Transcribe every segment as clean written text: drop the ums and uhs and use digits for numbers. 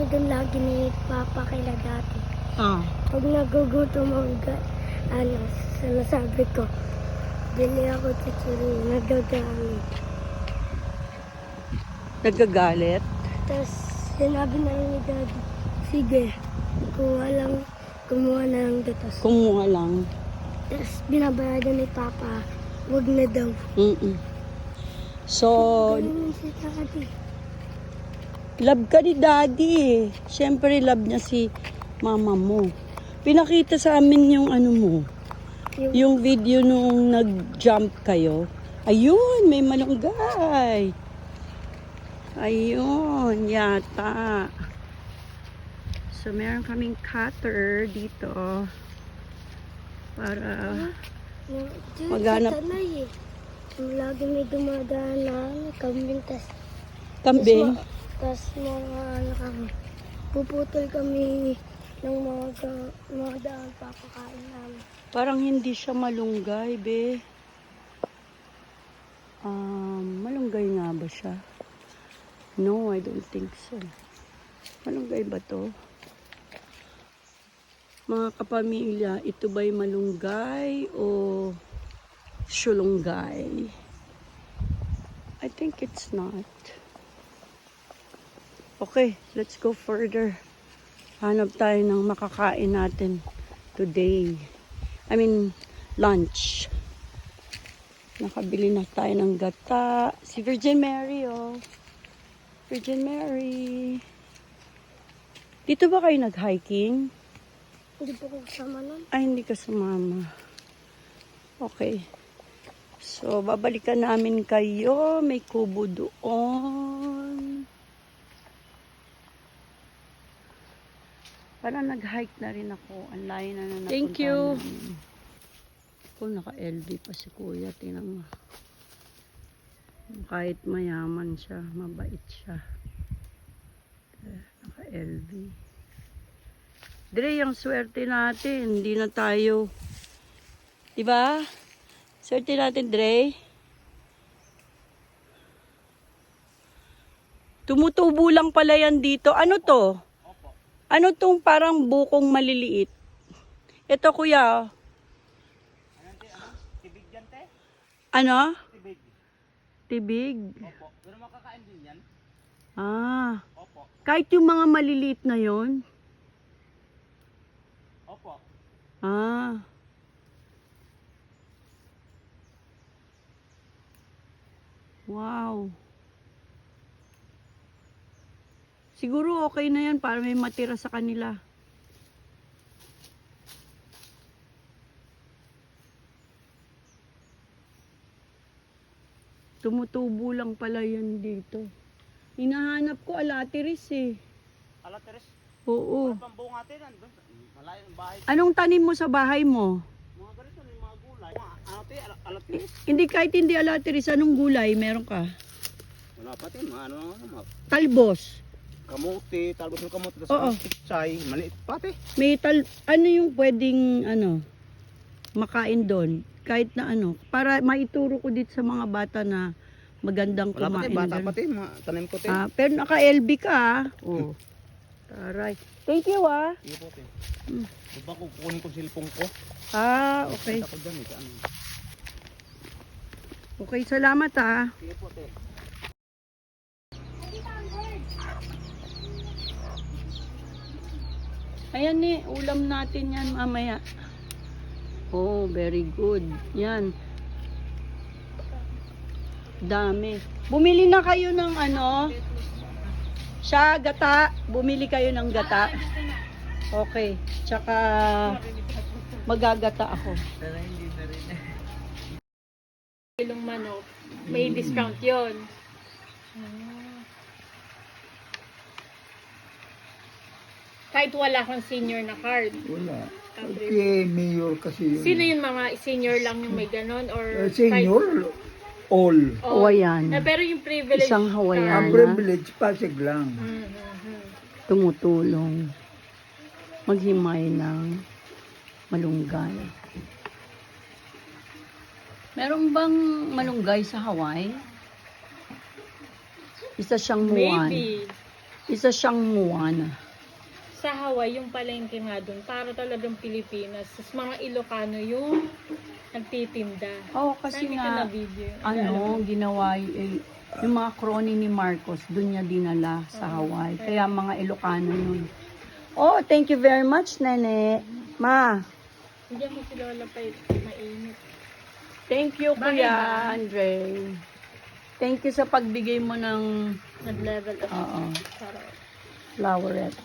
doon lagi ni Papa kila dati. Ah. Pag nagugutom ang sinasabi ko, bili ako chichirya, nagagalit. Nagagalit? Tapos sinabi na rin ni Daddy, sige, kumuha na lang dito. Kumuha lang. Tapos binabayadan ni Papa, wag na daw. So, Ganun si Daddy. love ka ni Daddy eh. Siyempre, love niya si mama mo. Pinakita sa amin yung ano mo. Yung video nung nag-jump kayo. Ayun, may malunggay. Ayun, yata. So, meron kaming cutter dito. Para maghanap. Sa tanay eh. Lagi may dumadaan na kambing, Kambing. tas mga kami. Puputol kami ng mga daan papakain namin. Parang hindi siya malunggay, be. Malunggay nga ba siya? No, I don't think so. Malunggay ba to? Mga kapamilya, ito ba'y malunggay o syulunggay? I think it's not. Okay, let's go further. Hanap tayo ng makakain natin today. I mean, lunch. Nakabili na tayo ng gata. Si Virgin Mary, oh. Virgin Mary. Dito ba kayo nag-hiking? Hindi po ko kasama nun. Ay, hindi ka sumama. Okay. So, babalikan namin kayo. May kubo doon. Parang nag-hike na rin ako. Ang layo na napunta. Thank you. Ako, naka-LV pa si Kuya. Tingnan mo. Kahit mayaman siya, mabait siya. Naka-LV. Dre, yung swerte natin. Hindi na tayo. Diba? Swerte natin, Dre. Tumutubo lang pala yan dito. Ano to? Ano tong parang bukong maliliit? Ito, Kuya. Tibig yan, te? Ano? Tibig. Tibig. Opo. Pero makakain din yan? Ah. Opo. Kahit yung mga maliliit na yon. Opo. Ah. Wow. Siguro okay na yan para may matira sa kanila. Tumutubo lang pala yan dito. Hinahanap ko alatiris eh. Alateres. Oo. Ano pang buong atin? Andun. Malayo ng bahay. Anong tanim mo sa bahay mo? Mga ganito, yung mga gulay. Ano, te? Alateres? Hindi, kahit hindi alatiris, anong gulay meron ka? Wala pa, te. Mga mga Talbos. kamote, talbos ng kamote. Oo. Tapos pichay. Maliit pa, te. Ano yung pwedeng makain doon? Kahit na para maituro ko dito sa mga bata na magandang Wala pa, te. kumain. Bata ganun. pa, te. Mga tanim ko, te. Pero naka-LB ka ah. Oh. Taray. Thank you ah. Sige po, te. Mm. Diba kung kukunin ko silpong ko? Okay. Tapos dyan, eh. Ano? Okay, salamat ah. Sige po, te. Ayan eh, ulam natin yan mamaya. Oh, very good. Yan. Dami. Bumili na kayo ng siya, gata. Bumili kayo ng gata. Okay. Tsaka magagata ako. Kilong manok, may discount yon. Kahit wala kang senior na card. Wala. Okay, mayor kasi yun. Sino yun, mga senior lang yung may ganon? Or Senior, all. Oh, Hawaiian. pero yung privilege Isang Hawaiian. Ang privilege, pasig lang. Tumutulong. Maghimay ng malunggay. Meron bang malunggay sa Hawaii? Isa siyang muwan. Maybe. Isa siyang Moana. Sa Hawaii, yung palengke nga doon, para talagang Pilipinas. Tapos mga Ilocano yung nagtitinda. Oo, kasi Hindi ka nga, na-video. ginawa yung mga crony ni Marcos, doon niya dinala sa Hawaii. Kaya mga Ilocano yun. Oh, thank you very much, Nene. Ma, Hindi mo si Lola pa mainit. thank you, Bakit Kuya ba? Andre. Thank you sa pagbigay mo ng Nag-level up. oo, Sarap. floweret.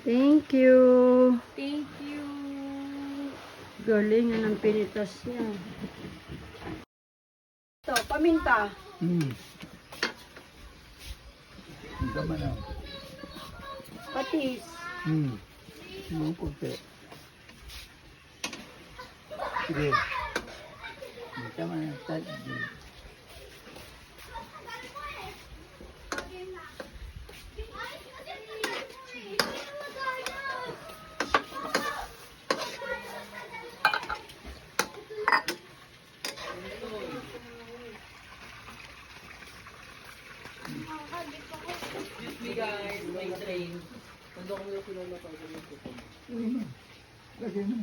Thank you. Thank you. Galing ng pinitas niya. Ito, paminta. Ang tama na. Patis. Ang kunti. Sige. Ang tama na. Lagay mo.